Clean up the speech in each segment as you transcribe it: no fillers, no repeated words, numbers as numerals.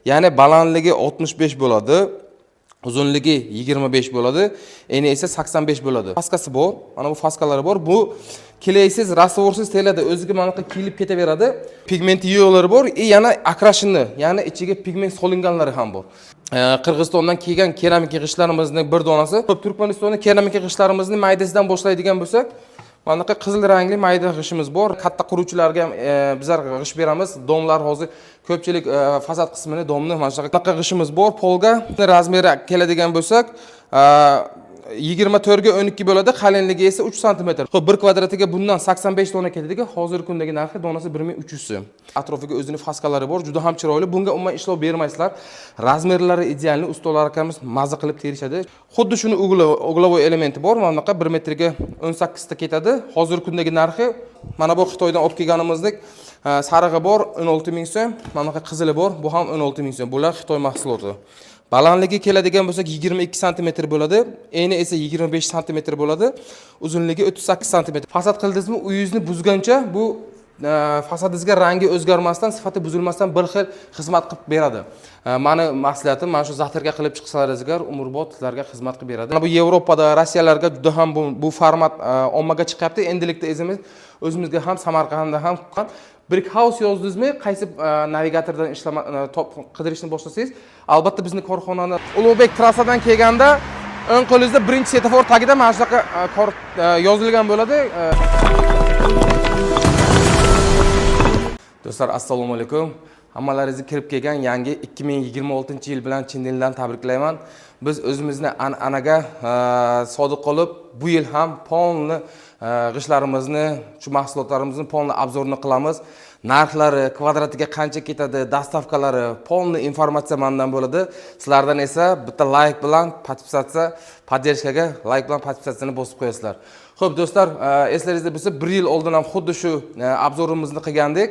Ya'ni balandligi 65 bo'ladi. Uzunligi 25 bo'ladi, eni esa 85 bo'ladi. Faskasi bor, mana bu faskalari bor. Bu kelaysiz, rastvorsiz telada o'ziga mana bunaqa kiyilib ketaveradi. Pigment yo'llari bor, yana akrashini, ya'ni ichiga pigment solinganlari ham bor. Qirg'izistondan kelgan keramik g'ishtlarimizning bir donasi, Turkmanistonning keramik g'ishtlarimizni maydasidan boshlaydigan bo'lsak, mana bunaqa qizil rangli mayda g'ishimiz bor. Katta quruvchilarga ham bizlar g'isht beramiz. Domlar hozir ko'pchilik fasad qismini domni mana shunaqa g'ishimiz bor. Polga razmeri keladigan bo'lsak, 24 ga 12 bo'ladi, qalinligi esa 3 sm. Xo'p, 1 kvadratiga bundan 85 dona ketadigan, hozirgi kundagi narxi donasi 1300 so'm. Atrofiga o'zining faskalari bor, juda ham chiroyli. Bunga umuman ishlov bermaysizlar. Razmerlari idealni, ustalar akamiz maza qilib terishadi. Xuddi shuni uglovoy elementi bor. Mana bunaqa 1 metrga 18 ta ketadi. Hozirgi kundagi narxi mana bu Xitoydan olib kelganimizdek sarig'i bor 16 ming so'm, mana bunaqa qizili bor, bu ham 16 ming so'm. Bular Xitoy mahsuloti. Balandligi keladigan bo'lsak 22 sm bo'ladi, eni esa 25 sm bo'ladi, uzunligi 38 sm. Fasad qildingizmi, uyingizni buzgancha bu fasadingizga rangi o'zgarmasdan, sifati buzilmasdan bir xil xizmat qilib beradi. Meni maslahatim, mana shu zaxirga qilib chiqsalaringizga umrbod sizlarga xizmat qilib beradi. Bu Yevropada, Rossiyalarga juda ham bu format ommaga chiqyapti. Endilikda o'zimizga ham Samarqandda ham Brick House yozdingizmi, qaysi navigatordan qidirishni boshlasangiz, albatta bizni korxonani Ulug'bek trassadan kelganda o'ng qo'lingizda birinchi svetofor tagida mana shunaqa yozilgan bo'ladi. Do'stlar, assalomu alaykum. Hammalaringizni kirib kelgan yangi 2026-yil bilan chin dildan tabriklayman. Biz o'zimizni an'anaga sodiq qolib, bu yil ham polni g'ishtlarimizni, shu mahsulotlarimizni polni obzorini qilamiz. Narxlari, kvadratiga qancha ketadi, dastavkalari, polni informatsiya mendan bo'ladi. Sizlardan esa bitta like bilan podpisatsiya, poddershkaga like bilan podpisatsiyani bosib qo'yasizlar. Xo'p do'stlar, eslaringizda bo'lsa, 1 yil oldin ham xuddi shu obzorimizni qilgandik.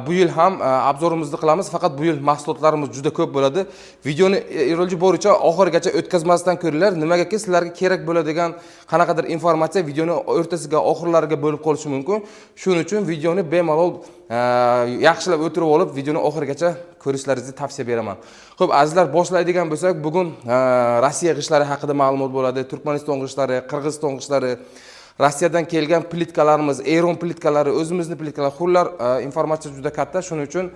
Bu yil ham obzorimizni qilamiz, faqat bu yil mahsulotlarimiz juda ko'p bo'ladi. Videoni iloji boricha oxirigacha o'tkazmasdan ko'ringlar. Nimagaki sizlarga kerak bo'ladigan qanaqadir informatsiya videoni o'rtasiga, oxirlariga bo'lib qolishi mumkin. Shuning uchun videoni bemalol yaxshilab o'tirib olib, videoni oxirigacha ko'rishlaringizni tavsiya beraman. Xo'p, azizlar, boshlaydigan bo'lsak, bugun Rossiya g'ishtlari haqida ma'lumot bo'ladi, Turkmaniston g'ishtlari, Qirg'iziston g'ishtlari, Rossiyadan kelgan plitkalarimiz, Eron plitkalari, o'zimizning plitkalar, xullar informatsiya juda katta, shuning uchun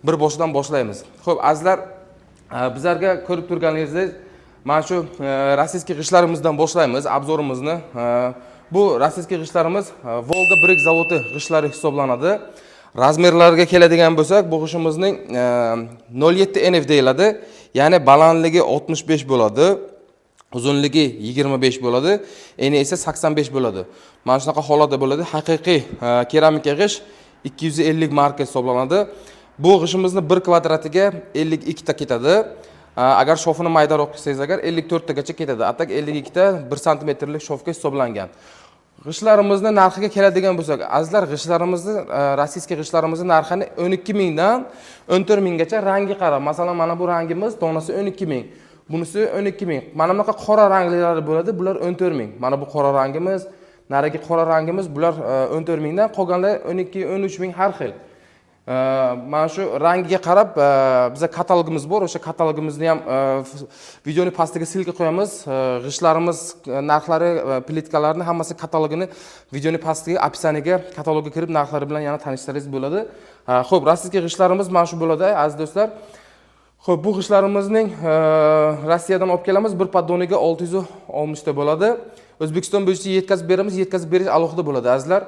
bir boshidan boshlaymiz. Xo'p, azizlar, bizlarga ko'rib turganingizdek, mana shu rossiyskiy g'ishtlarimizdan boshlaymiz obzorimizni. Bu rossiyskiy g'ishtlarimiz Volga Brick zavodi g'ishtlari hisoblanadi. Razmerlarga keladigan bo'lsak, bu g'ishtimizning 07 NF deyiladi. Ya'ni balandligi 65 bo'ladi. Uzunligi 25 bo'ladi, eni esa 85 bo'ladi. Mana shunaqa holatda bo'ladi. Haqiqiy keramika g'isht 250 marka hisoblanadi. Bu g'ishtimizni 1 kvadratiga 52 ta ketadi. Agar shofini maydaroq qilsangiz, agar 54 tagacha ketadi. Atak 52 ta 1 sm-lik shofga hisoblangan. G'ishtlarimizni narxiga keladigan bo'lsak, azizlar, g'ishtlarimizni, rossiyskiy g'ishtlarimizni narxini 12 mingdan 14 minggacha rangi qarab. Masalan, mana bu rangimiz donasi 12 ming. Bunisi 12 ming. Mana bunaqa qora ranglilari bo'ladi, bular 14 ming. Mana bu qora rangimiz, narigi qora rangimiz, bular 14 mingdan, qolganlar 12-13 ming har xil. Mana shu rangiga qarab bizga katalogimiz bor. O'sha katalogimizni ham videoni pastiga silka qo'yamiz. G'ishtlarimiz narxlari, plitkalarni hammasi katalogini videoni pastiga, opsiyaniga, katalogga kirib narxlari bilan yana tanishtirishingiz bo'ladi. Xo'p, rossiyskiy g'ishtlarimiz mana shu bo'ladi, aziz do'stlar. Xo'p, bu g'ishtlarimizning Rossiyadan olib kelamiz, bir poddoniga 660 ta bo'ladi. O'zbekiston bo'yicha yetkazib beramiz, yetkazib berish alohida bo'ladi, azizlar.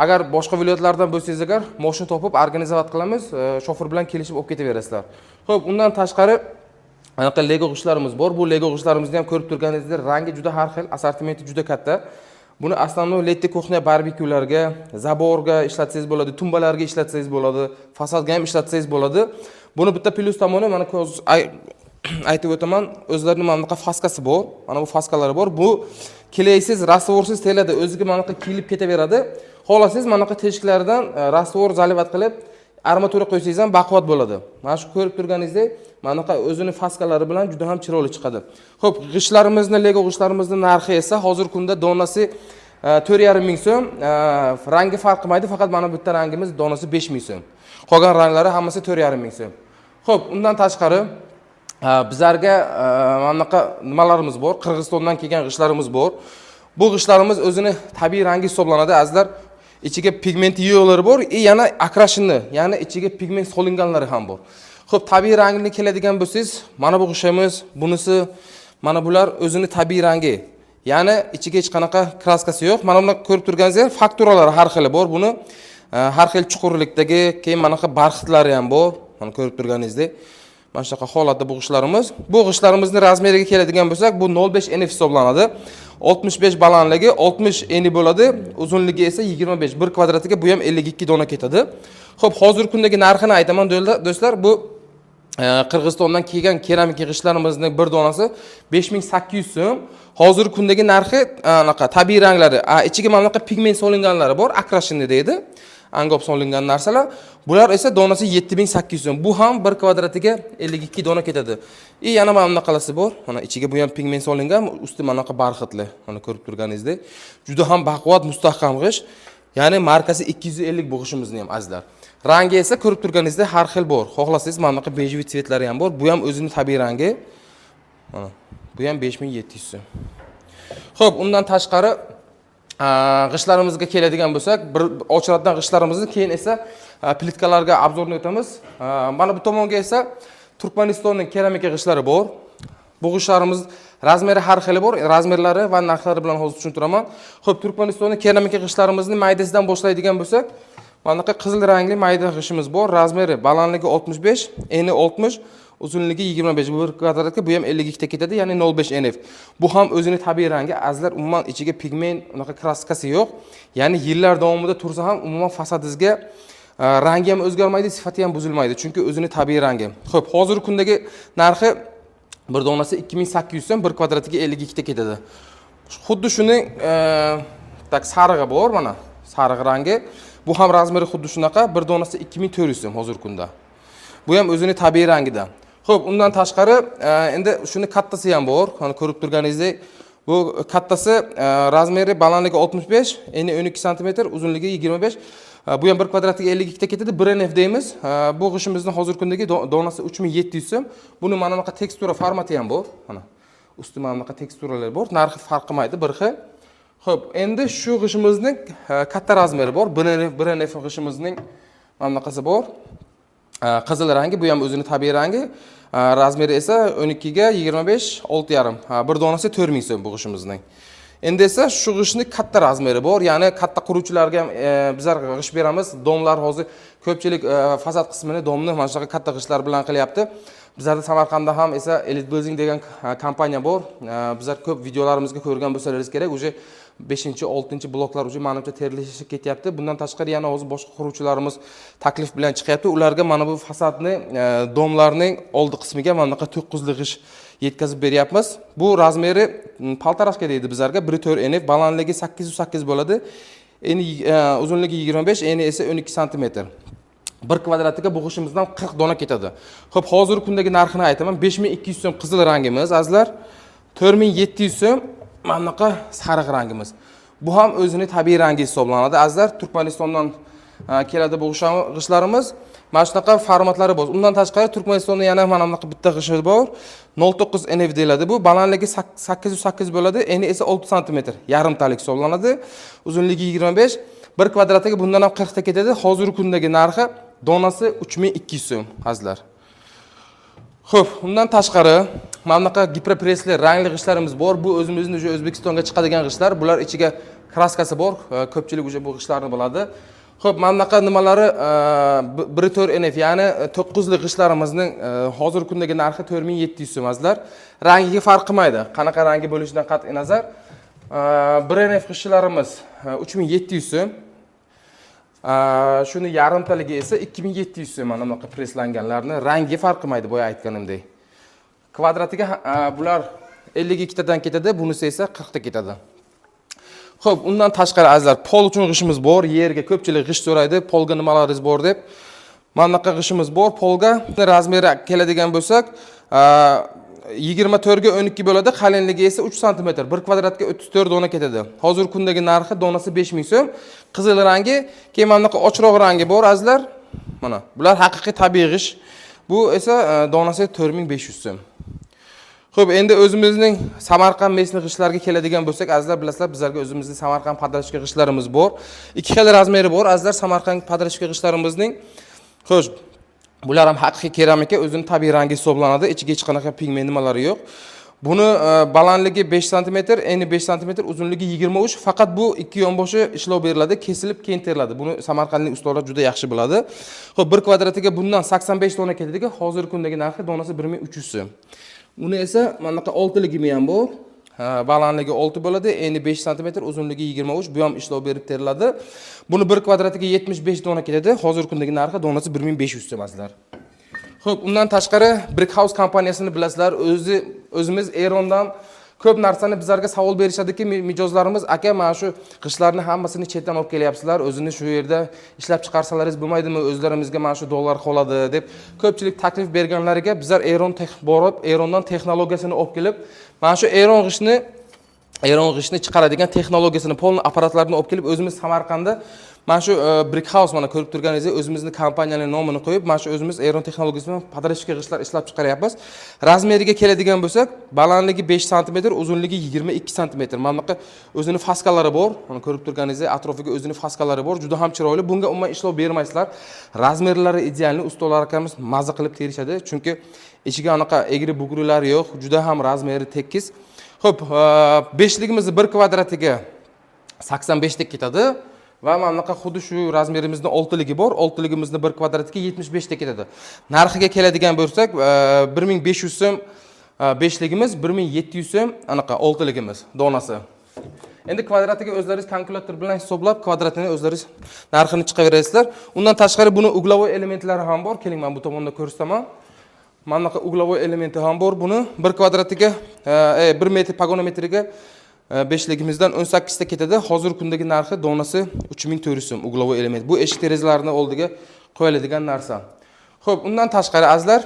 Agar boshqa viloyatlardan bo'lsangiz, agar mashina topib organizatsiya qilamiz, shofer bilan kelishib olib ketaverasizlar. Xo'p, undan tashqari anaqa Lego g'ishtlarimiz bor. Bu Lego g'ishtlarimizni ham ko'rib turganingizdek, rangi juda har xil, assortimenti juda katta. Buni основной letti kuxnya barbekülarga, zaborga ishlatsangiz bo'ladi, tumbalarga ishlatsangiz bo'ladi, fasadga ham ishlatsangiz bo'ladi. Buni bitta plyus tomoni, mana aytib o'taman, o'zlarining mana bunaqa faskasi bor. Mana bu faskalari bor. Bu kelaysiz, rastvorsiz telada o'ziga mana bunaqa kiyilib ketaveradi. Xohlasangiz mana bunaqa teshiklardan rastvor zalivat qilib armatura qo'ysangiz ham baquvvat bo'ladi. Mana shu ko'rib turganingizdek, mana bunaqa o'zining faskalari bilan juda ham chiroyli chiqadi. Xo'p, g'ishtlarimizni, Lego g'ishtlarimizning narxi esa hozir kunda donasi 4,5 ming so'm. Rangi farq qilmaydi, faqat mana bu bitta rangimiz donasi 5 ming so'm. Qolgan ranglari hammasi 4,5 ming so'm. Xo'p, undan tashqari bizlarga mana bunaqa nimalarimiz bor. Qirg'izistondan kelgan g'ishtlarimiz bor. Bu g'ishtlarimiz o'zini tabiiy rangi hisoblanadi. Azizlar, ichiga pigment yo'llari bor, yana akrashinni, ya'ni ichiga pigment solinganlari ham bor. Xo'p, tabiiy rangini keladigan bo'lsangiz, mana bu g'ishtimiz, bunisi, mana bular o'zini tabiiy rangi. Ya'ni ichiga hech qanaqa kraskasi yo'q. Mana buni ko'rib turganingizdek, fakturalari har xili bor. Buni har xil chuqurlikdagi, keyin mana bu barxitlari ham bor. Mana ko'rib turganingizdek, mana shunaqa holatda bu g'ishtlarimiz. Bu g'ishtlarimizni razmeriga keladigan bo'lsak, bu 0.5 NF hisoblanadi. 65 balandligi 60 eni bo'ladi, uzunligi esa 25. 1 kvadratiga bu ham 52 dona ketadi. Xo'p, hozirgi kundagi narxini aytaman do'stlar, bu Qirg'izistondan kelgan keramik g'ishtlarimizning bir donasi 5800 so'm. Hozirgi kundagi narxi anaqa tabiiy ranglari, ichiga mana bunaqa pigment solinganlari bor, akrashinni deydi. Angop solingan narsalar. Bular esa donasi 7800 so'm. Bu ham 1 kvadratiga 52 dona ketadi. Yana mana bunaqalasi bor. Mana ichiga bu ham pigment solingan, usti mana bunaqa barxitli. Mana ko'rib turganingizdek, juda ham baquvvat, mustahkam g'isht. Ya'ni markasi 250 bu g'ishtimizni ham azizlar. Rangi esa ko'rib turganingizdek har xil bor. Xohlasangiz mana bunaqa bejviy tsvetlari ham bor. Bu ham o'zining tabiiy rangi. Mana bu ham 5700 so'm. Xo'p, undan tashqari g'ishtlarimizga keladigan bo'lsak, bir ochiladigan g'ishtlarimizni keyin esa plitkalarga obzorni o'tamiz. Mana bu tomonga esa Turkmanistonning keramika g'ishtlari bor. Bu g'ishtlarimiz razmeri har xili bor, razmerlari va narxlari bilan hozir tushuntiraman. Xo'p, Turkmanistonning keramika g'ishtlarimizni maydasidan boshlaydigan bo'lsak, mana bunaqa qizil rangli mayda g'ishtimiz bor. Razmeri balandligi 65, eni 60, uzunligi 25. Bu kvadratga bu ham 52 ta ketadi, ya'ni 0.5 NF. Bu ham o'zining tabiiy rangi. Azizlar, umuman ichiga pigment, unaqa kraskasi yo'q. Ya'ni yillar davomida tursa ham umuman fasadingizga rangi ham o'zgarmaydi, sifati ham buzilmaydi, chunki o'zining tabiiy rangi. Xo'p, hozirgi kundagi narxi bir donasi 2800 so'm, 1 kvadratiga 52 ta ketadi. Xuddi shuning tak sarig'i bor, mana sariq rangi. Bu ham razmeri xuddi shunaqa, bir donasi 2400 so'm hozirgi kunda. Bu ham o'zining tabiiy rangida. Xo'p, undan tashqari endi shuni kattasi ham bor. Mana ko'rib turganingizdek, bu kattasi razmeri balandligi 65, eni 12 sm, uzunligi 25. Bu ham 1 kvadratiga 52 ta ketadi, 1 NF deymiz. Bu g'ishimizni hozirgi kundagi donasi 3700 so'm. Buni mana bunaqa tekstura formati ham bor. Mana usti mana bunaqa teksturalar bor. Narxi farq qilmaydi, bir xil. Xo'p, endi shu g'ishimizning katta razmeri bor. 1 NF g'ishimizning mana bunaqasi bor. Qizil rangi, bu ham o'zining tabiiy rangi. Razmeri esa 12 ga 25, 6,5. Bir donasi 4000 so'm bu g'ishimizning. Endi esa shu g'ishning katta razmeri bor, ya'ni katta quruvchilarga ham bizlar g'isht beramiz. Domlar hozir ko'pchilik fasad qismini domni mana shunaqa katta g'ishtlar bilan qilyapti. Bizlarda Samarqandda ham esa Elite Building degan kompaniya bor. Bizlar ko'p videolarimizga ko'rgan bo'lsangiz kerak, o'sha 5-6 bloklar uje menimcha terlashib ketyapti. Bundan tashqari yana hozir boshqa quruvchilarimiz taklif bilan chiqyapti. Ularga mana bu fasadni domlarning oldi qismiga mana bunaqa 9 li g'isht yetkazib beryapmiz. Bu razmeri paltarashka deydi bizlarga, 1.4 NF, balandligi 808 bo'ladi. Eni uzunligi 25, eni esa 12 sm. 1 kvadratiga bu g'ishimizdan 40 dona ketadi. Xo'p, hozirgi kundagi narxini aytaman. 5200 so'm qizil rangimiz, azizlar. 4700 so'm mana bunaqa sariq rangimiz. Bu ham o'zining tabiiy rangi hisoblanadi. Azizlar, Turkmanistondan keladi bu g'ishtlarimiz. Mana shunaqa formatlari bor. Undan tashqari Turkmanistonda yana mana bunaqa bitta g'isht bor. 0.9 NF deyiladi. Bu balandligi 808 bo'ladi, eni esa 6 sm, yarimtalik hisoblanadi. Uzunligi 25, 1 kvadratiga bundan ham 40 ta ketadi. Hozirgi kundagi narxi donasi 3200 so'm, azizlar. Xo'p, undan tashqari mana bunaqa gipropressli rangli g'ishtlarimiz bor. Bu o'zimizning o'sha O'zbekistonga chiqadigan g'ishtlar. Bular ichiga kraskasi bor. Ko'pchilik o'sha bu g'ishtlarni biladi. Xo'p, mana bunaqa nimalari 1.4 NF, ya'ni 9 li g'ishtlarimizning hozirgi kundagi narxi 4700 so'm, azizlar. Rangiga farq qilmaydi. Qanaqa rangi bo'lishidan qat'iy nazar. 1 NF g'ishtlarimiz 3700 so'm. Shuni yarimtaligi esa 2700 so'm. Mana bunaqa preslanganlarni rangiga farq qilmaydi, boya aytganimdek. Kvadratiga bular 52 tadan ketadi, bunisi esa 40 ta ketadi. Xo'p, undan tashqari azizlar, pol uchun g'ishtimiz bor. Yerga ko'pchilik g'isht so'raydi, polga nimalaringiz bor deb. Mana bunaqa g'ishtimiz bor. Polga razmeri keladigan bo'lsak, 24 ga 12 bo'ladi, qalinligi esa 3 sm, 1 kvadratga 34 dona ketadi. Hozir kundagi narxi donasi 5000 so'm. Qizil rangi, keyin mana bunaqa ochroq rangi bor azizlar. Mana, bular haqiqiy tabiiy g'isht. Bu esa donasi 4500 so'm. Xo'p, endi o'zimizning Samarqand mesni g'ishtlarga keladigan bo'lsak, azizlar bilasizlar, bizlarga o'zimizning Samarqand podrechka g'ishtlarimiz bor. Ikki xil razmeri bor. Azizlar, Samarqand podrechka g'ishtlarimizning xo'sh, bular ham haqiqiy keramika, o'zining tabiiy rangi hisoblanadi. Ichiga hech qanaqa pigment nimalari yo'q. Buni balandligi 5 sm, eni 5 sm, uzunligi 23. Faqat bu ikki yonboshi ishlov beriladi, kesilib keyin teriladi. Buni Samarqandlik ustalar juda yaxshi biladi. Xo'p, 1 kvadratiga bundan 85 dona ketadi. Hozirgi kundagi narxi donasi 1300 so'm. Uni esa mana bunaqa 6 ligimi ham bor. Balandligi 6 bo'ladi, eni 5 sm, uzunligi 23. Bu ham ishlov berib teriladi. Buni 1 kvadratiga 75 dona ketadi. Hozirgi kundagi narxi donasi 1500 so'm azizlar. Xo'p, undan tashqari Brick House kompaniyasini bilasizlar. O'zimiz Erondan ko'p narsani bizlarga savol berishadiki, mijozlarimiz, aka, mana shu g'ishtlarni hammasini chetdan olib kelyapsizlar, o'zini shu yerda ishlab chiqarsalaringiz bo'lmaydimi? O'zlarimizga mana shu dollar qoladi deb ko'pchilik taklif berganlariga bizlar Erondan texnologiyasini olib kelib, mana shu Eron g'ishtni chiqaradigan texnologiyasini, polni apparatlarini olib kelib, o'zimiz Samarqandda mana shu Brick House mana ko'rib turganingizdek, o'zimizning kompaniyaning nomini qo'yib, mana shu o'zimiz Eron texnologiyasi bilan podrechka g'ishtlar ishlab chiqaryapmiz. Razmeriga keladigan bo'lsak, balandligi 5 sm, uzunligi 22 sm. Mana bunaqa o'zining faskalari bor. Mana ko'rib turganingizdek, atrofiga o'zining faskalari bor. Juda ham chiroyli. Bunga umuman ishlov bermaysizlar. Razmerlari idealni, ustalar akamiz mazza qilib terishadi, chunki ichiga anaqa egri bugrilar yo'q, juda ham razmeri tekis. Xo'p, 5ligimizni 1 kvadratiga 85 tek ketadi. Va mana bunaqa xuddi shu razmerimizning 6ligi bor. 6ligimizni 1 kvadratiga 75 tek ketadi. Narxiga keladigan bo'lsak, 1500 so'm 5ligimiz, 1700 so'm anaqa 6ligimiz donasi. Endi kvadratiga o'zlaringiz kalkulyator bilan hisoblab, kvadratini o'zlaringiz narxini chiqaraverasizlar. Undan tashqari buni uglovoy elementlari ham bor. Keling, men bu tomonda ko'rsataman. Mana bunaqa uglovoy elementi ham bor. Buni 1 kvadratiga 1 metr pagonometriga 5ligimizdan 18 ta ketadi. Hozirgi kundagi narxi donasi 3400 so'm uglovoy element. Bu eshik derazalarning oldiga qo'yiladigan narsa. Xo'p, undan tashqari azizlar,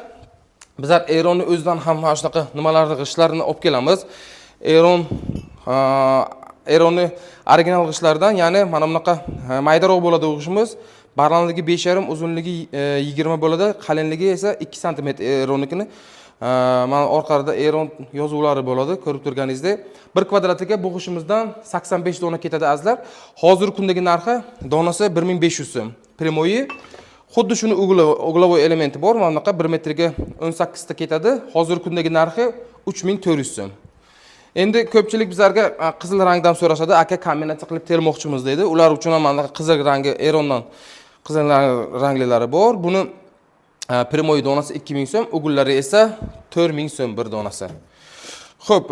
bizlar Eronni o'zidan ham mana shunaqa nimalarni g'ishtlarini olib kelamiz. Eronni original g'ishtlardan, ya'ni mana bunaqa maydaroq bo'ladi g'ishtimiz. Balandligi 5,5, uzunligi 20 bo'ladi, qalinligi esa 2 sm Eronnikini. Mana orqada Eron yozuvlari bo'ladi, ko'rib turganingizdek. 1 kvadratiga bu g'ishtimizdan 85 dona ketadi azizlar. Hozirgi kundagi narxi donasi 1500 so'm. Primoyi xuddi shuni uglovoy elementi bor. Mana bunaqa 1 metrga 18 ta ketadi. Hozirgi kundagi narxi 3400 so'm. Endi ko'pchilik bizlarga qizil rangdan so'rashadi, aka, kombinatsiya qilib termoqchimiz deydi. Ular uchun ham mana qizil rangi Erondan qizil ranglilari bor. Buni Primoy donasi 2000 so'm, ugullari esa 4000 so'm bir donasi. Xo'p,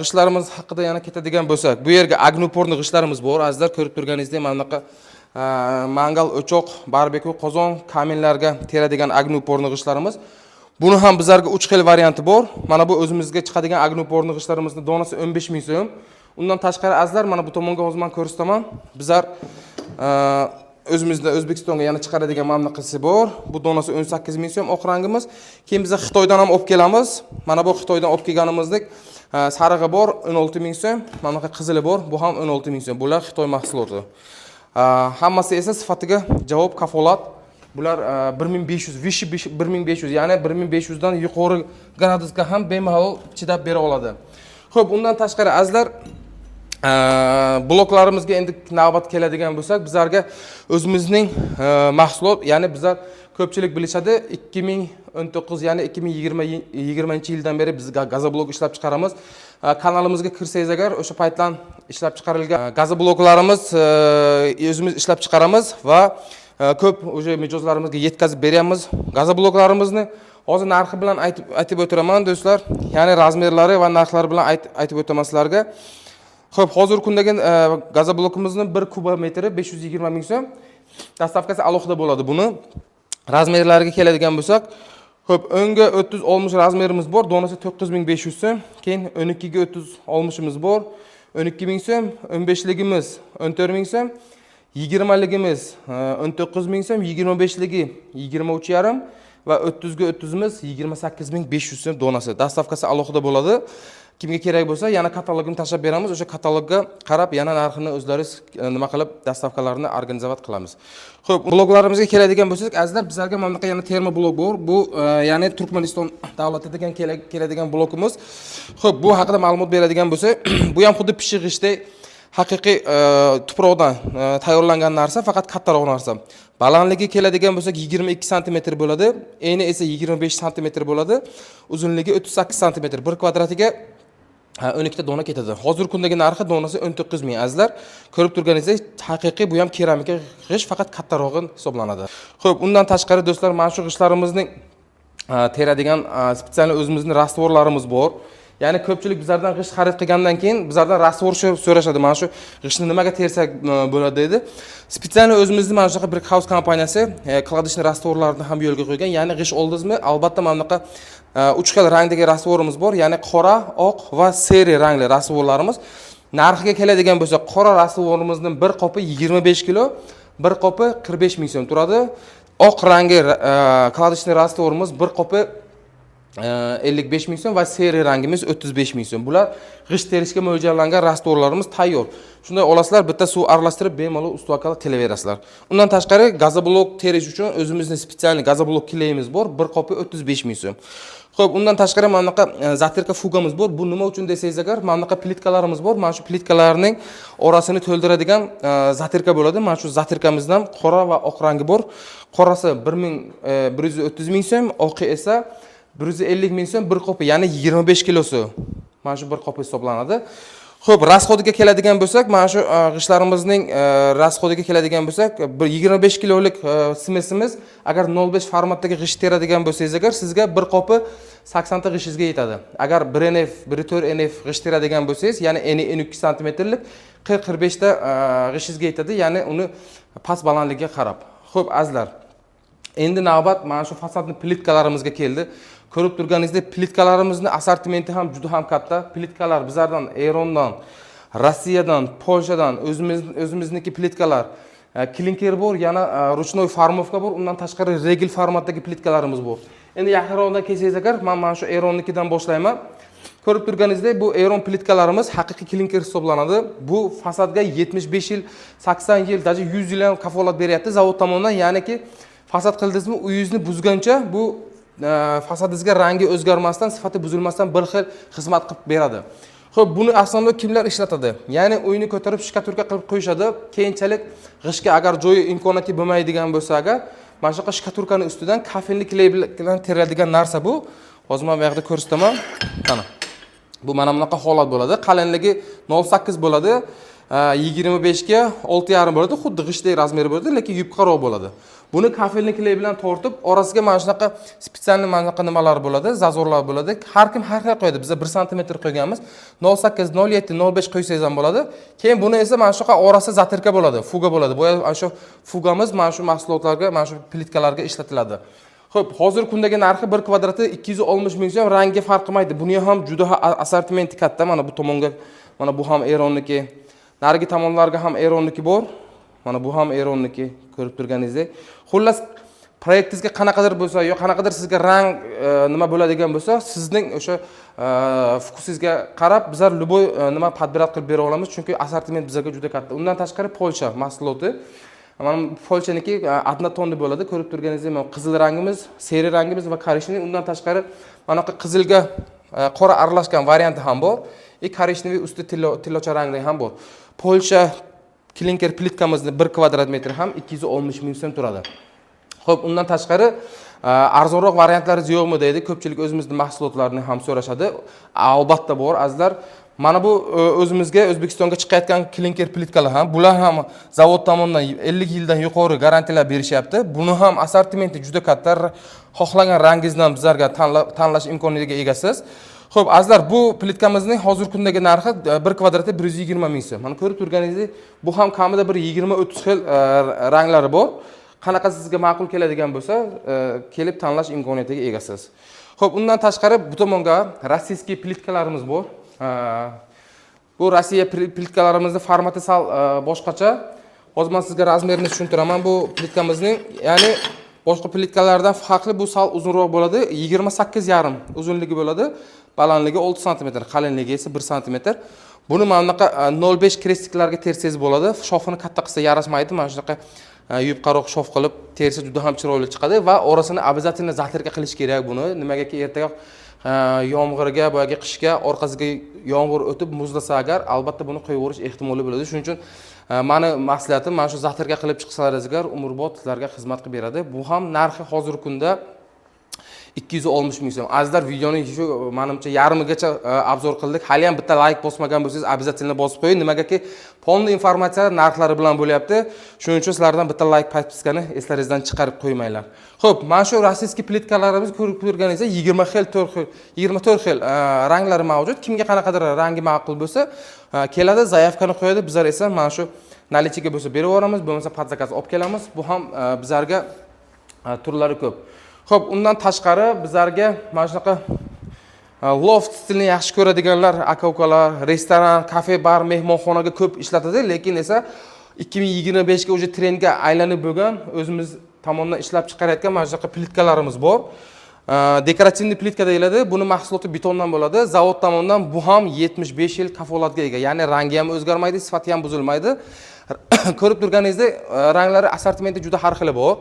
g'ishtlarimiz haqida yana ketadigan bo'lsak, bu yerga agnuporni g'ishtlarimiz bor. Azizlar, ko'rib turganingizdek, mana bunaqa mangal, o'choq, barbekyu, qozon, kaminlarga teradigan agnuporni g'ishtlarimiz. Buni ham bizlarga 3 xil varianti bor. Mana bu o'zimizga chiqadigan agnuporni g'ishtlarimizning donasi 15000 so'm. Undan tashqari azizlar, mana bu tomonga hozir men ko'rsataman. Bizlar o'zimizda O'zbekistonga yana chiqaradigan mamlakati bor. Bu donasi 18000 so'm oq rangimiz. Keyin biz Xitoydan ham olib kelamiz. Mana bu Xitoydan olib kelganimizdek sarig'i bor 16000 so'm, mana bunaqa qizili bor, bu ham 16000 so'm. Bular Xitoy mahsuloti. Hammasi esa sifatiga javob kafolat. Bular 1500, vishi 1500, ya'ni 1500 dan yuqori gradusga ham bemalol chidab bera oladi. Xo'p, undan tashqari azizlar, bloklarimizga endi navbat keladigan bo'lsak, bizlarga o'zimizning mahsulot, ya'ni bizlar ko'pchilik bilishadi, 2019, ya'ni 2020-yildan beri biz gazoblok ishlab chiqaramiz. Kanalimizga kirsangiz agar, o'sha paytdan ishlab chiqarilgan gazobloklarimiz o'zimiz ishlab chiqaramiz va ko'p o'sha mijozlarimizga yetkazib beramiz. Gazobloklarimizni hozir narxi bilan aytib o'tiraman do'stlar, ya'ni razmerlari va narxlari bilan aytib o'taman sizlarga. Xo'p, hozirgi kundagi gazoblokimizning 1 kubometri 520 ming so'm. Dastavkasi alohida bo'ladi buni. Razmerlariga keladigan bo'lsak, xo'p, 10 ga 30 60 razmerimiz bor, donasi 9500 so'm. Keyin 12 ga 30 60imiz bor, 12000 so'm, 15ligimiz 14000 so'm, 20ligimiz 19000 so'm, 25ligi 23,5, va 30 ga 30imiz 28500 so'm donasi. Dastavkasi alohida bo'ladi. Kimga kerak bo'lsa, yana katalogini tashlab beramiz. O'sha katalogga qarab, yana narxini o'zlaringiz nima qilib dastavkalarni organizatsiya qilamiz. Xo'p, bloglarimizga keladigan bo'lsak, azizlar, bizlarga mana bunaqa yana terma blog bor. Bu ya'ni Turkmaniston davlati degan keladigan blogimiz. Xo'p, bu haqida ma'lumot beradigan bo'lsak, bu ham xuddi pishig'ichdek haqiqiy tuproqdan tayyorlangan narsa, faqat kattaroq narsa. Balandligi keladigan bo'lsak 22 sm bo'ladi, eni esa 25 sm bo'ladi, uzunligi 38 sm. 1 kvadratiga 12 ta dona ketadi. Hozir kundagi narxi donasi 19 ming azizlar. Ko'rib turganingizdek, haqiqiy bu ham keramika g'ish, faqat kattarog'i hisoblanadi. Xo'p, undan tashqari do'stlar, mana shu g'ishlarimizning teradigan spetsial o'zimizning rastvorlarimiz bor. Ya'ni ko'pchilik bizlardan g'isht xarid qilgandan keyin bizlardan rastvor so'rashadi. Mana shu g'ishtni nimaga tersak bo'ladi dedi. Spetsial o'zimizning mana shunaqa bir house kompaniyasi qiladigan rastvorlarni ham yo'lga qo'ygan. Ya'ni g'isht oldingizmi, albatta mana bunaqa 3 xil rangdagi rastvorimiz bor. Ya'ni qora, oq va seri rangli rastvorlarimiz. Narxiga keladigan bo'lsa, qora rastvorimizning bir qopi 25 kilo, bir qopi 45 ming so'm turadi. Oq rangi qiladigan rastvorimiz bir qopi 55 ming so'm va seri rangimiz 35 ming so'm. Bular g'isht terishga mo'ljallangan rastvorlarimiz tayyor. Shunday olasizlar, bitta suv aralashtirib bemalol ustuvakala telaverasizlar. Undan tashqari gazoblok terish uchun o'zimizning spetsial gazoblok kilayimiz bor, bir qopi 35 ming so'm. Xo'p, undan tashqari mana bunaqa zatirka fugamiz bor. Bu nima uchun desangiz agar, mana bunaqa plitkalarimiz bor. Mana shu plitkalarning orasini to'ldiradigan zatirka bo'ladi. Mana shu zatirkamizdan qora va oq rangi bor. Qorasi 130 ming so'm, oqi esa 150 ming so'm bir qopi, ya'ni 25 kilosi. Mana shu bir qopi hisoblanadi. Xo'p, rasxodiga keladigan bo'lsak, mana shu g'ishtlarimizning rasxodiga keladigan bo'lsak, 25 kilolik smesimiz agar 0.5 formatdagi g'isht teradigan bo'lsangiz agar, sizga bir qopi 80 ta g'ishtingizga yetadi. Agar 1NF, 1.4 NF g'isht teradigan bo'lsangiz, ya'ni eni 2 sm-lik 40-45 ta g'ishtingizga yetadi, ya'ni uni past balandligiga qarab. Xo'p, azizlar, endi navbat mana shu fasadni plitkalarimizga keldi. Ko'rib turganingizdek, plitkalarimizni assortimenti ham juda ham katta. Plitkalar bizlardan Erondan, Rossiyadan, Polshadan, o'zimizniki plitkalar, klinker bor, yana ruchnoy farmovka bor, undan tashqari regil formatdagi plitkalarimiz bor. Endi yaqinroqdan kelsangiz agar, men mana shu Eronnikidan boshlayman. Ko'rib turganingizdek, bu Eron plitkalarimiz haqiqiy klinker hisoblanadi. Bu fasadga 75 yil, 80 yil, даже 100 yil ham kafolat beryapti zavod tomonidan, ya'niki fasad qildingizmi, uyingizni buzgancha bu fasadingizga rangi o'zgarmasdan, sifati buzilmasdan bir xil xizmat qilib beradi. Xo'p, buni aslida kimlar ishlatadi? Ya'ni uyni ko'tarib shkaturka qilib qo'yishadi. Keyinchalik g'ishtga agar joyi imkoniyati bo'lmaydigan bo'lsa, agar mana shu shkaturkani ustidan kafenli kley bilan teriladigan narsa bu. Hozir men bu yerda ko'rsataman. Qani. Bu mana bunaqa holat bo'ladi. Qalinligi 0.8 bo'ladi. 25 ga 6.5 bo'ladi. Xuddi g'ishtdek razmeri bo'ladi, lekin yupqaroq bo'ladi. Buni kafenli kley bilan tortib, orasiga mana shunaqa spetsial mana shunaqa nimalar bo'ladi, zazorlar bo'ladi. Har kim har xil qo'yadi. Biz 1 sm qo'yganmiz. 0.8, 0.7, 0.5 qo'ysangiz ham bo'ladi. Keyin buni esa mana shunaqa orasi zatirka bo'ladi, fuga bo'ladi. Bu shu fugamiz mana shu mahsulotlarga, mana shu plitkalarga ishlatiladi. Xo'p, hozir kundagi narxi 1 kvadrati 260 ming so'm, rangi farq qilmaydi. Buni ham juda assortimenti katta. Mana bu tomonga, mana bu ham Eronniki. Narigi tomonlarga ham Eronniki bor. Mana bu ham Eronniki, ko'rib turganingizdek. Xullas, proyektingizga qanaqadir bo'lsa, yo qanaqadir sizga rang nima bo'ladigan bo'lsa, sizning o'sha fokusingizga qarab bizlar любой nima podbirat qilib bera olamiz, chunki assortiment bizga juda katta. Undan tashqari Polsha mahsuloti. Mana Polshaniki однотонный bo'ladi. Ko'rib turganingizdek, mana qizil rangimiz, seri rangimiz va korishniy. Undan tashqari mana bu qizilga qora aralashgan varianti ham bor. Korishniy usti tillocha rangli ham bor. Polsha klinker plitkamizni 1 kvadrat metr ham 260 ming so'm turadi. Xo'p, undan tashqari arzonroq variantlaringiz yo'qmi deydi. Ko'pchilik o'zimizning mahsulotlarni ham so'rashadi. Albatta bor, azizlar. Mana bu o'zimizga O'zbekistonga chiqayotgan klinker plitkalar ham, bular ham zavod tomonidan 50 yildan yuqori garantiyalar berishyapti. Buni ham assortimenti juda katta. Xohlagan rangingizdan bizlarga tanlash imkoniyatiga egasiz. Xo'p, azizlar, bu plitkamizni hozir kundagi narxi 1 kvadrati 120 ming so'm. Mana ko'rib turganingizdek, bu ham kamida bir 20-30 xil ranglari bor. Qanaqa sizga ma'qul keladigan bo'lsa, kelib tanlash imkoniyatiga egasiz. Xo'p, undan tashqari bu tomonga rossiyskiy plitkalarimiz bor. Bu Rossiya plitkalarimizning formati sal boshqacha. Hozir men sizga razmerini tushuntiraman. Bu plitkamizning, ya'ni boshqa plitkalardan farqli bu sal uzunroq bo'ladi. 28,5 uzunligi bo'ladi, balandligi 6 sm, qalinligi esa 1 sm. Buni mana bunaqa 0.5 krestiklarga tersangiz bo'ladi. Shofini katta qilsa yarashmaydi. Mana shunaqa yupqaroq shof qilib tersa juda ham chiroyli chiqadi va orasini обязательно zatirka qilish kerak buni. Nimagaki ertaga yomg'irga, boyagi qishga orqasiga yomg'ir o'tib muzlasa agar, albatta buni qo'yib yuborish ehtimoli bo'ladi. Shuning uchun meni maslahatim mana shu zatirka qilib chiqsalaringiz agar umrbod sizlarga xizmat qilib beradi. Bu ham narxi hozirgi kunda 260 ming so'm. Azizlar, videoni shu menimcha yarmigacha obzor qildik. Hali ham bitta like bosmagan bo'lsangiz, обязательно bosib qo'ying. Nimagaki полный informatsiya narxlari bilan bo'lyapti. Shuning uchun sizlardan bitta like podpiskani eslaringizdan chiqarib qo'ymanglar. Xo'p, mana shu rossiyskiy plitkalarimiz ko'rib turganingizda 24 xil ranglari mavjud. Kimga qanaqadir rangi ma'qul bo'lsa, keladi, zaявкani qo'yadi. Bizlar esa mana shu nalichiga bo'lsa berib yuboramiz, bo'lmasa podzakaz olib kelamiz. Bu ham bizlarga turlari ko'p. Xo'p, undan tashqari bizlarga mana shunaqa loft stilini yaxshi ko'radiganlar, aka-ukalar, restoran, kafe, bar, mehmonxonaga ko'p ishlatadi, lekin esa 2025 ga уже trendga aylanib bo'lgan, o'zimiz tomonidan ishlab chiqarayotgan mana shunaqa plitkalarimiz bor. Dekorativniy plitka deyiladi. Buni mahsuloti betondan bo'ladi. Zavod tomonidan bu ham 75 yil kafolatga ega. Ya'ni rangi ham o'zgarmaydi, sifati ham buzilmaydi. Ko'rib turganingizdek, ranglari assortimenti juda har xil bor.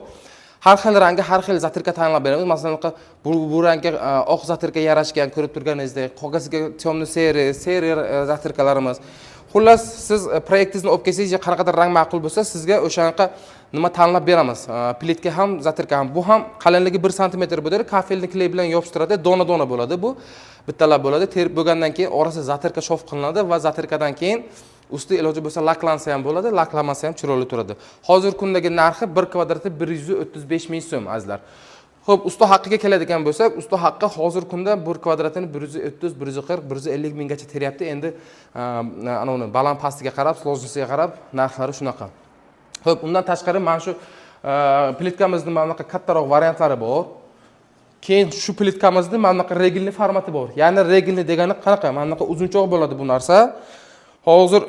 Har xil rangga har xil zatirka tanlab beramiz. Masalan, bu rangga oq zatirka yarashgan ko'rib turganingizdek, qog'ozga temni seri zatirkalarimiz. Xullas, siz proyektingizni olib kelsangiz, qanaqadir rang ma'qul bo'lsa, sizga o'shanaqa nima tanlab beramiz. Plitka ham, zatirka ham. Bu ham qalinligi 1 sm bo'ladi. Kafelni kley bilan yopishtiradi, dona-dona bo'ladi bu. Bittalar bo'ladi. Terib bo'lgandan keyin orasi zatirka shof qilinadi va zatirkadan keyin usti iloji bo'lsa laklansa ham bo'ladi, laklamasa ham chiroyli turadi. Hozirgi kundagi narxi 1 kvadrati 135 ming so'm, azizlar. Xo'p, usta haqqiga keladigan bo'lsak, usta haqqi hozirgi kunda 1 kvadratini 130, 140, 150 minggacha teryapti. Endi uni baland pastiga qarab, sложностьga qarab narxlari shunaqa. Xo'p, undan tashqari mana shu plitkamizning mana bunaqa kattaroq variantlari bor. Keyin shu plitkamizning mana bunaqa regelni formati bor. Ya'ni regelni degani qanaqa? Mana bunaqa uzunchoq bo'ladi bu narsa. Hozir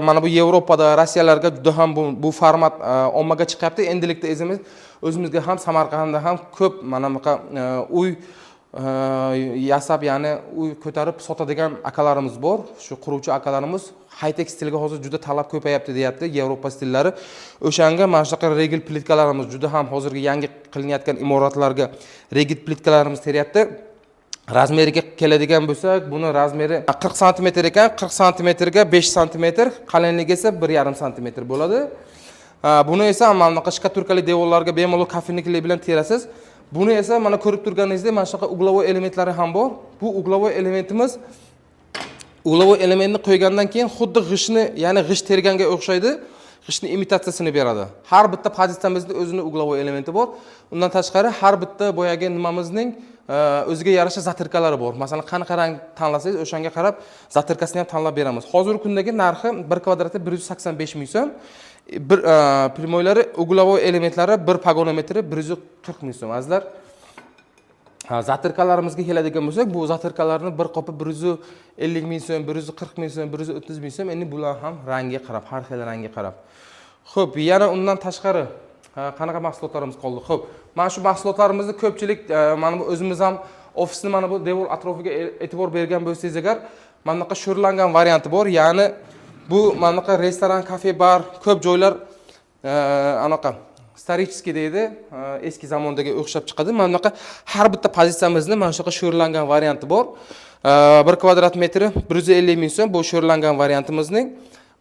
mana bu Yevropada, Rossiyalarga juda ham bu format ommaga chiqyapti. Endilikda o'zimizga ham Samarqandda ham ko'p mana bunaqa uy yasab, ya'ni uy ko'tarib sotadigan akalarimiz bor. Shu quruvchi akalarimiz high-tech stilga hozir juda talab ko'payapti deyapti, Yevropa stillari. O'shanga mana shunaqa regel plitkalarimiz juda ham hozirgi yangi qilinayotgan imoratlarga regel plitkalarimiz teryapti. Razmeriga keladigan bo'lsak, buni razmeri 40 sm ekan, 40 sm ga 5 sm, qalinligi esa 1,5 sm bo'ladi. Buni esa mana bunaqa shkaturkali devorlarga bemalol kafelniklar bilan terasiz. Buni esa mana ko'rib turganingizdek, mana shunaqa uglovoy elementlari ham bor. Bu uglovoy elementimiz uglovoy elementni qo'ygandan keyin xuddi g'ishtni, ya'ni g'isht terganga o'xshaydi. G'ishtni imitatsiyasini beradi. Har bitta pozitsiyamizda o'zining uglovoy elementi bor. Undan tashqari har bitta boyagi nimamizning o'ziga yarasha zatirkalari bor. Masalan, qanaqa rang tanlasangiz, o'shanga qarab zatirkasini ham tanlab beramiz. Hozirgi kundagi narxi 1 kvadrati 185 ming so'm. Bir primoylari, uglovoy elementlari 1 pagonometri 140 ming so'm. Azizlar, zatirkalarimizga keladigan bo'lsak, bu zatirkalarni bir qopi 150 ming so'm, 140 ming so'm, 130 ming so'm. Endi bular ham rangiga qarab, har xil rangiga qarab. Xo'p, yana undan tashqari qanaqa mahsulotlarimiz qoldi? Xo'p, mana shu mahsulotlarimizni ko'pchilik mana bu o'zimiz ham ofisni mana bu devor atrofiga e'tibor bergan bo'lsangiz agar, mana bunaqa sho'rlangan varianti bor. Ya'ni bu mana bunaqa restoran, kafe, bar, ko'p joylar anaqa Starichskiy deydi, eski zamondagi o'xshab chiqadi. Mana bunaqa har bitta pozitsiyamizni mana shunaqa sho'rlangan varianti bor. 1 kvadrat metri 150 ming so'm bu sho'rlangan variantimizning.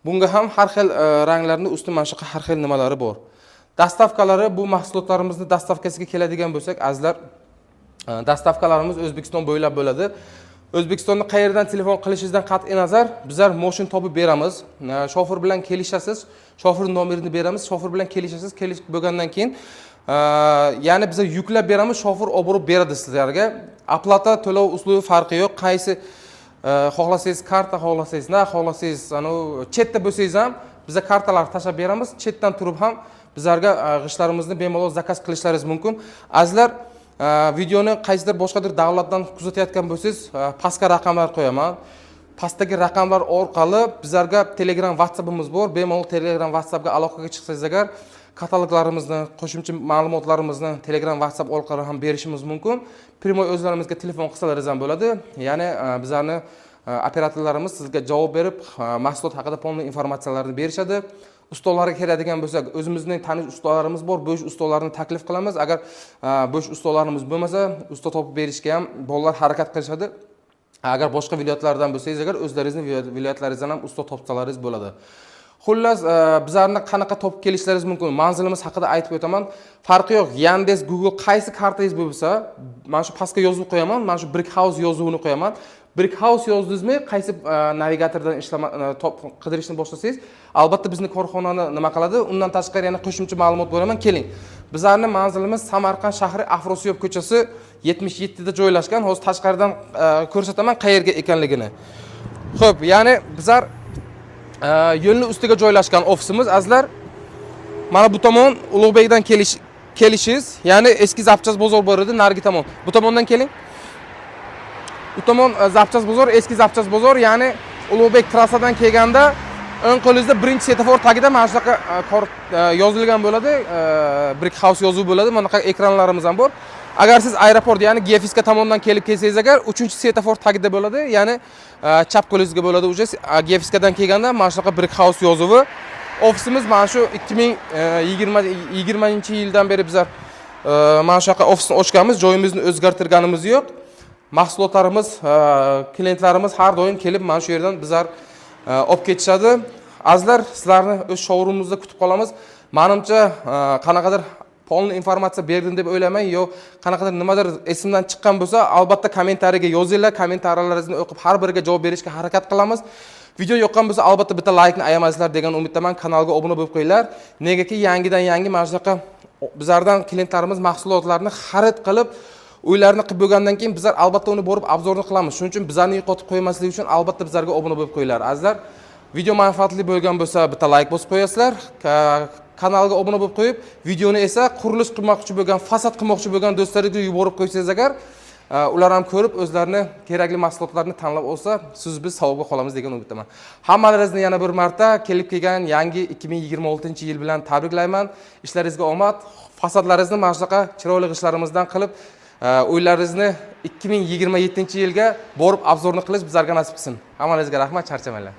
Bunga ham har xil ranglarning usti mana shunaqa har xil nimalari bor. Dastavkalari, bu mahsulotlarimizni dastavkasiga keladigan bo'lsak, azizlar, dastavkalarimiz O'zbekiston bo'ylab bo'ladi. O'zbekistonda qayerdan telefon qilishingizdan qat'iy nazar, bizlar moshin topib beramiz. Shofir bilan kelishasiz, shofir nomerini beramiz, shofir bilan kelishasiz, kelishib bo'lgandan keyin ya'ni biz yuklab beramiz, shofir olib borib beradi sizlarga. Aplata to'lov uslubi farqi yo'q. Qaysi xohlasangiz karta, xohlasangiz na, xohlasangiz chetda bo'lsangiz ham biz kartalar tashab beramiz. Chetdan turib ham bizlarga g'ishtlarimizni bemalol zakaz qilishlaringiz mumkin. Azizlar, videoni qaysidir boshqadir davlatdan kuzatayotgan bo'lsangiz, pastga raqamlar qo'yaman. Pastdagi raqamlar orqali bizlarga Telegram, WhatsAppimiz bor. Bemalol Telegram, WhatsAppga aloqaga chiqsangiz agar kataloglarimizni, qo'shimcha ma'lumotlarimizni Telegram, WhatsApp orqali ham berishimiz mumkin. Primoy o'zlarimizga telefon qilsalaringiz ham bo'ladi. Ya'ni bizlarni operatorlarimiz sizga javob berib, mahsulot haqida to'liq informatsiyalarni berishadi. Ustalarga keladigan bo'lsak, o'zimizning tanish ustalarimiz bor. Bo'sh ustalarni taklif qilamiz. Agar bo'sh ustalarimiz bo'lmasa, usta topib berishga ham bolalar harakat qilishadi. Agar boshqa viloyatlardan bo'lsangiz, agar o'zlaringizning viloyatlaringizdan ham usta topsalaringiz bo'ladi. Xullas, bizlarni qanaqa topib kelishlaringiz mumkin? Manzilimiz haqida aytib o'taman. Farqi yo'q. Yandex, Google qaysi kartangiz bo'lsa, mana shu pastga yozib qo'yaman. Mana shu Brick House yozuvini qo'yaman. Brick House yozdingizmi, qaysi navigatordan qidirishni boshlasangiz, albatta bizni korxonani nima qiladi? Undan tashqari yana qo'shimcha ma'lumot beraman. Keling. Bizlarning manzilimiz Samarqand shahri Afrosiyob ko'chasi 77 da joylashgan. Hozir tashqaridan ko'rsataman qayerga ekanligini. Xo'p, ya'ni bizlar yo'lning ustiga joylashgan ofisimiz. Azizlar, mana bu tomon Ulug'bekdan kelishingiz, ya'ni eski Zapchas bozor bor edi, narigi tomon. Bu tomondan keling. Bu tomon Zapchas bozor, eski Zapchas bozor, ya'ni Ulug'bek trassadan kelganda o'ng qo'lingizda birinchi svetofor tagida mana shunaqa yozilgan bo'ladi, Brick House yozuvi bo'ladi. Mana bunaqa ekranlarimiz ham bor. Agar siz aeroport, ya'ni Gefiska tomondan kelib kelsangiz, agar 3-svetofor tagida bo'ladi, ya'ni chap qo'lingizga bo'ladi. Uje Gefiskadan kelganda mana shunaqa Brick House yozuvi. Ofisimiz mana shu 2020-yildan beri bizlar mana shunaqa ofisni ochganmiz, joyimizni o'zgartirganimiz yo'q. Mahsulotlarimiz, klientlarimiz har doim kelib mana shu yerdan bizlar olib ketishadi. Azizlar, sizlarni o'z showroomimizda kutib qolamiz. Menimcha qanaqadir to'liq informatsiya berdim deb o'ylamang, yo qanaqadir nimadir esimdan chiqqan bo'lsa, albatta kommentariyaga yozinglar. Kommentariyalarni o'qib har biriga javob berishga harakat qilamiz. Video yoqqan bo'lsa, albatta bitta like ni ayamasizlar degan umiddaman. Kanalga obuna bo'lib qo'yinglar. Negaki yangidan yangi mana shunaqa bizlardan klientlarimiz mahsulotlarni xarid qilib uylarni qilib bo'lgandan keyin bizlar albatta uni borib obzorni qilamiz. Shuning uchun bizlarni yo'qotib qo'ymaslik uchun albatta bizlarga obuna bo'lib qo'yinglar. Azizlar, video manfaatli bo'lgan bo'lsa, bitta like bosib qo'yasizlar. Kanalga obuna bo'lib qo'yib, videoni esa qurilish qilmoqchi bo'lgan, fasad qilmoqchi bo'lgan do'stlaringizga yuborib qo'ysangiz agar, ular ham ko'rib o'zlarini kerakli mahsulotlarni tanlab olsa, siz biz savobga qolamiz degan umiddaman. Hammalaringizni yana bir marta kelib kelgan yangi 2026-yil bilan tabriklayman. Ishlaringizga omad, fasadlaringizni mana shunaqa chiroyli ishlarimizdan qilib uylaringizni 2027-yilga borib obzorni qilish bizlarga nasib qilsin. Hammalaringizga rahmat, charchamanglar.